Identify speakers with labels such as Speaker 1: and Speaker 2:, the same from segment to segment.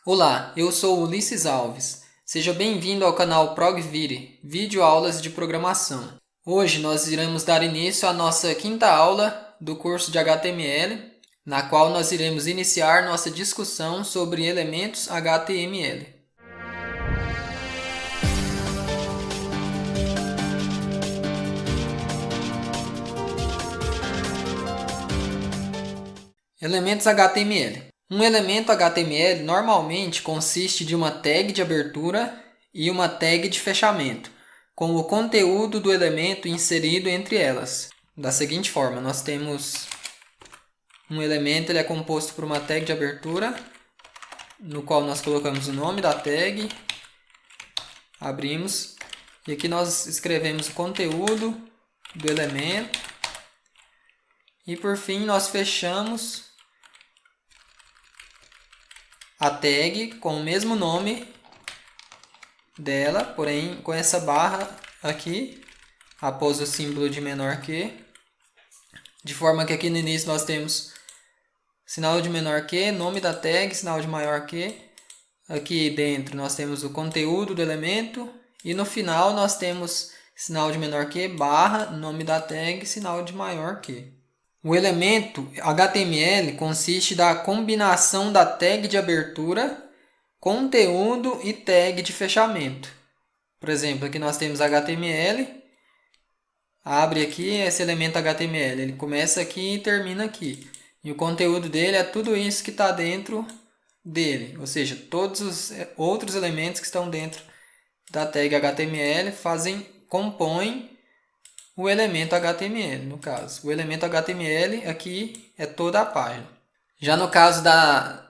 Speaker 1: Olá, eu sou Ulisses Alves. Seja bem-vindo ao canal ProgVire, vídeo aulas de programação. Hoje nós iremos dar início à nossa quinta aula do curso de HTML, na qual nós iremos iniciar nossa discussão sobre elementos HTML. Elementos HTML. Um elemento HTML normalmente consiste de uma tag de abertura e uma tag de fechamento, com o conteúdo do elemento inserido entre elas. Da seguinte forma, nós temos um elemento, ele é composto por uma tag de abertura, no qual nós colocamos o nome da tag, abrimos, e aqui nós escrevemos o conteúdo do elemento, e por fim nós fechamos a tag com o mesmo nome dela, porém com essa barra aqui, após o símbolo de menor que, de forma que aqui no início nós temos sinal de menor que, nome da tag, sinal de maior que, aqui dentro nós temos o conteúdo do elemento, e no final nós temos sinal de menor que, barra, nome da tag, sinal de maior que. O elemento HTML consiste da combinação da tag de abertura, conteúdo e tag de fechamento. Por exemplo, aqui nós temos HTML, abre aqui esse elemento HTML, ele começa aqui e termina aqui. E o conteúdo dele é tudo isso que está dentro dele, ou seja, todos os outros elementos que estão dentro da tag HTML compõem o elemento HTML, no caso. O elemento HTML aqui é toda a página. Já no caso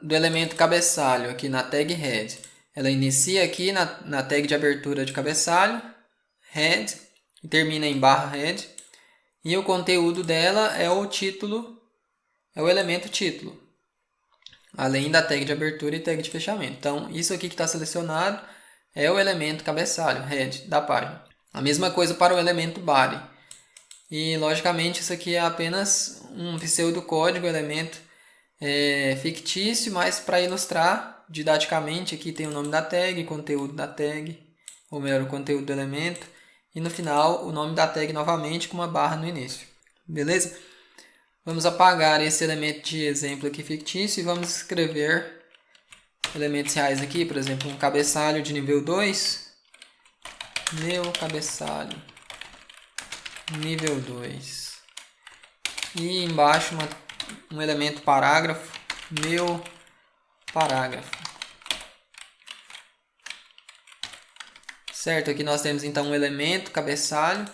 Speaker 1: do elemento cabeçalho, aqui na tag head, ela inicia aqui na tag de abertura de cabeçalho, head, e termina em barra head. E o conteúdo dela é o título, é o elemento título, além da tag de abertura e tag de fechamento. Então, isso aqui que está selecionado é o elemento cabeçalho, head, da página. A mesma coisa para o elemento body. E, logicamente, isso aqui é apenas um pseudocódigo, elemento fictício, mas para ilustrar didaticamente, aqui tem o nome da tag, conteúdo da tag, ou melhor, o conteúdo do elemento, e no final o nome da tag novamente com uma barra no início. Beleza? Vamos apagar esse elemento de exemplo aqui fictício e vamos escrever elementos reais aqui, por exemplo, um cabeçalho de nível 2, meu cabeçalho nível 2, e embaixo um elemento parágrafo, meu parágrafo. Certo, aqui nós temos então um elemento cabeçalho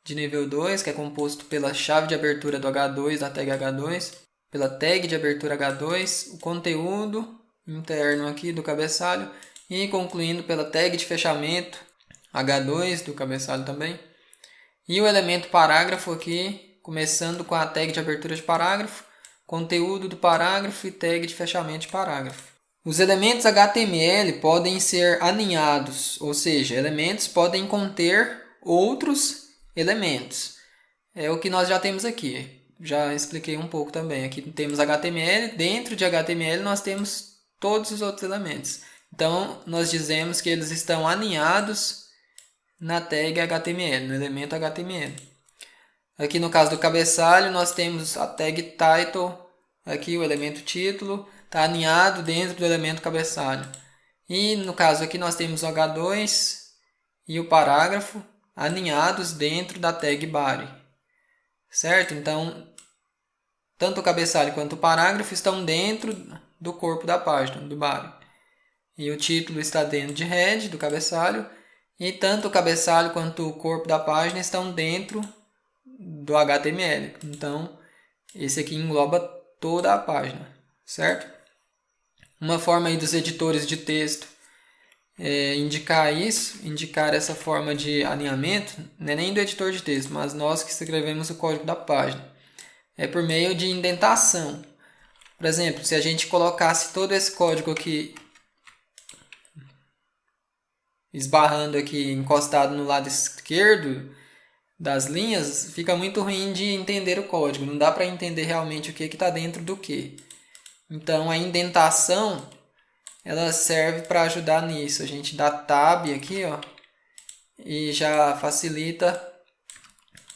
Speaker 1: de nível 2, que é composto pela chave de abertura do H2, da tag H2, pela tag de abertura H2, o conteúdo interno aqui do cabeçalho, e concluindo pela tag de fechamento H2 do cabeçalho também. E o elemento parágrafo aqui, começando com a tag de abertura de parágrafo, conteúdo do parágrafo e tag de fechamento de parágrafo. Os elementos HTML podem ser aninhados, ou seja, elementos podem conter outros elementos. É o que nós já temos aqui. Já expliquei um pouco também. Aqui temos HTML, dentro de HTML nós temos todos os outros elementos. Então, nós dizemos que eles estão aninhados na tag HTML, no elemento HTML. Aqui no caso do cabeçalho, nós temos a tag title, aqui o elemento título, está aninhado dentro do elemento cabeçalho. E no caso aqui nós temos o H2 e o parágrafo aninhados dentro da tag body. Certo? Então, tanto o cabeçalho quanto o parágrafo estão dentro do corpo da página, do body. E o título está dentro de head, do cabeçalho. E tanto o cabeçalho quanto o corpo da página estão dentro do HTML. Então, esse aqui engloba toda a página, certo? Uma forma aí dos editores de texto indicar essa forma de alinhamento, não é nem do editor de texto, mas nós que escrevemos o código da página. É por meio de indentação. Por exemplo, se a gente colocasse todo esse código aqui esbarrando aqui, encostado no lado esquerdo das linhas, fica muito ruim de entender o código. Não dá para entender realmente o que está dentro do que. Então, a indentação ela serve para ajudar nisso. A gente dá tab aqui, ó, e já facilita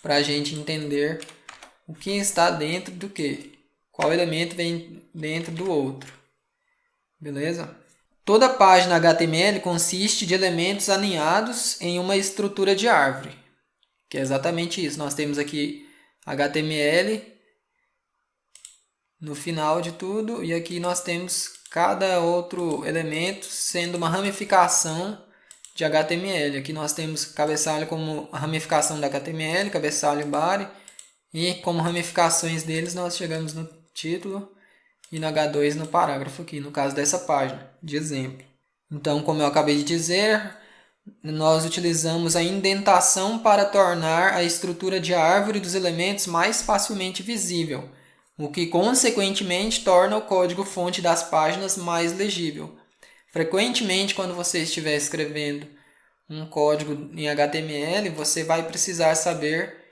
Speaker 1: para a gente entender o que está dentro do que. Qual elemento vem dentro do outro. Beleza? Toda página HTML consiste de elementos alinhados em uma estrutura de árvore. Que é exatamente isso. Nós temos aqui HTML no final de tudo. E aqui nós temos cada outro elemento sendo uma ramificação de HTML. Aqui nós temos cabeçalho como a ramificação da HTML, cabeçalho e body. E como ramificações deles nós chegamos no título e no H2 no parágrafo aqui, no caso dessa página, de exemplo. Então, como eu acabei de dizer, nós utilizamos a indentação para tornar a estrutura de árvore dos elementos mais facilmente visível, o que consequentemente torna o código-fonte das páginas mais legível. Frequentemente, quando você estiver escrevendo um código em HTML, você vai precisar saber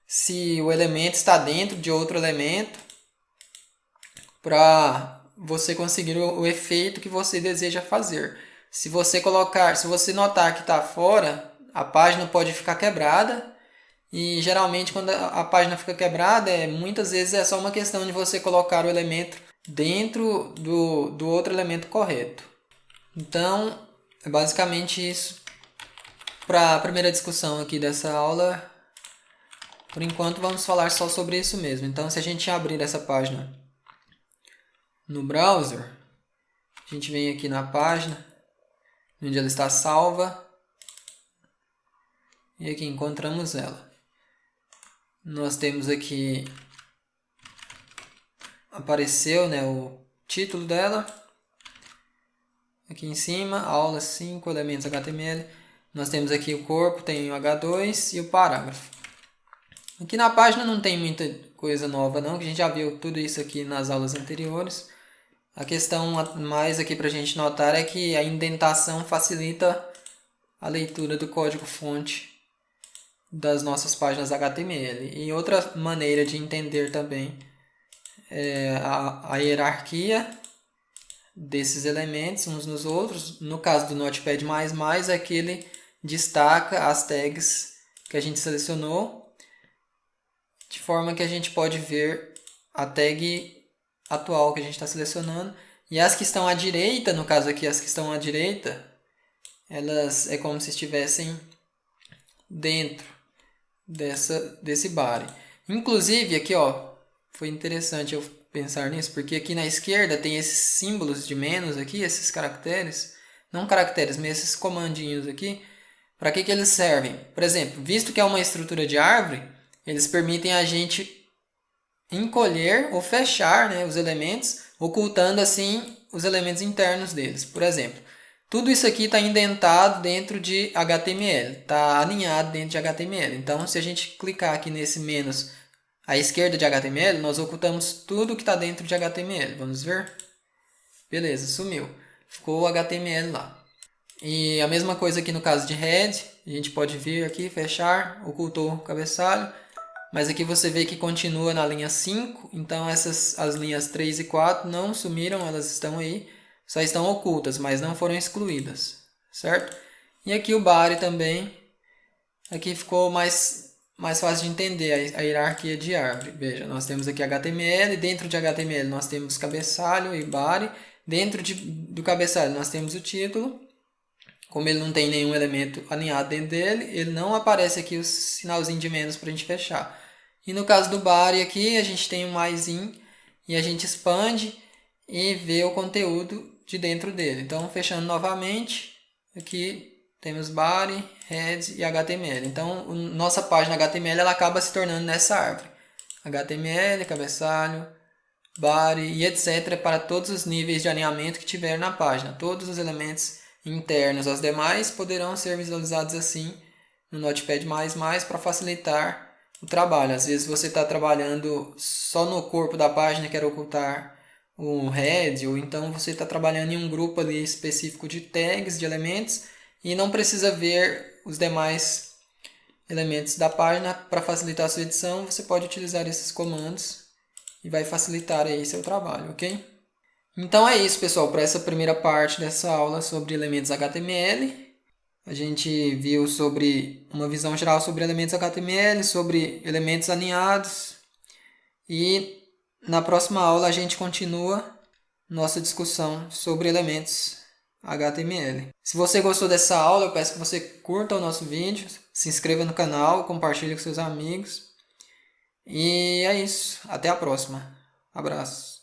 Speaker 1: se o elemento está dentro de outro elemento para você conseguir o efeito que você deseja fazer. Se você notar que está fora, a página pode ficar quebrada. E geralmente quando a página fica quebrada, muitas vezes é só uma questão de você colocar o elemento dentro do outro elemento correto. Então, é basicamente isso para a primeira discussão aqui dessa aula. Por enquanto vamos falar só sobre isso mesmo. Então, se a gente abrir essa página no browser, a gente vem aqui na página onde ela está salva e aqui encontramos ela. Nós temos aqui, apareceu, né, o título dela, aqui em cima, aula 5, elementos HTML. Nós temos aqui o corpo, tem o H2 e o parágrafo. Aqui na página não tem muita coisa nova não, que a gente já viu tudo isso aqui nas aulas anteriores. A questão mais aqui para a gente notar é que a indentação facilita a leitura do código-fonte das nossas páginas HTML. E outra maneira de entender também é a hierarquia desses elementos uns nos outros. No caso do Notepad++, é que ele destaca as tags que a gente selecionou, de forma que a gente pode ver a tag atual que a gente está selecionando. E as que estão à direita, no caso aqui as que estão à direita, elas é como se estivessem dentro desse body. Inclusive aqui, ó, foi interessante eu pensar nisso, porque aqui na esquerda tem esses símbolos de menos aqui, esses caracteres, não caracteres, mas esses comandinhos aqui. Para que eles servem? Por exemplo, visto que é uma estrutura de árvore, eles permitem a gente encolher ou fechar, né, os elementos, ocultando assim os elementos internos deles. Por exemplo, tudo isso aqui está indentado dentro de HTML, está alinhado dentro de HTML. Então, se a gente clicar aqui nesse menos à esquerda de HTML, nós ocultamos tudo que está dentro de HTML. Vamos ver? Beleza, sumiu. Ficou o HTML lá. E a mesma coisa aqui no caso de head, a gente pode vir aqui, fechar, ocultou o cabeçalho. Mas aqui você vê que continua na linha 5, então as linhas 3 e 4 não sumiram, elas estão aí, só estão ocultas, mas não foram excluídas, certo? E aqui o body também, aqui ficou mais fácil de entender a hierarquia de árvore. Veja, nós temos aqui HTML, dentro de HTML nós temos cabeçalho e body, dentro do cabeçalho nós temos o título. Como ele não tem nenhum elemento alinhado dentro dele, ele não aparece aqui o sinalzinho de menos para a gente fechar. E no caso do body aqui, a gente tem um maisinho e a gente expande e vê o conteúdo de dentro dele. Então, fechando novamente, aqui temos body, head e HTML. Então, nossa página HTML ela acaba se tornando nessa árvore. HTML, cabeçalho, body e etc. para todos os níveis de alinhamento que tiver na página. Todos os elementos internos aos demais poderão ser visualizados assim no Notepad++ para facilitar o trabalho. Às vezes você está trabalhando só no corpo da página, quer ocultar um head, ou então você está trabalhando em um grupo ali específico de tags, de elementos, e não precisa ver os demais elementos da página. Para facilitar a sua edição, você pode utilizar esses comandos e vai facilitar aí seu trabalho, ok? Então é isso, pessoal, para essa primeira parte dessa aula sobre elementos HTML. A gente viu sobre uma visão geral sobre elementos HTML, sobre elementos alinhados. E na próxima aula a gente continua nossa discussão sobre elementos HTML. Se você gostou dessa aula, eu peço que você curta o nosso vídeo, se inscreva no canal, compartilhe com seus amigos. E é isso. Até a próxima. Abraço.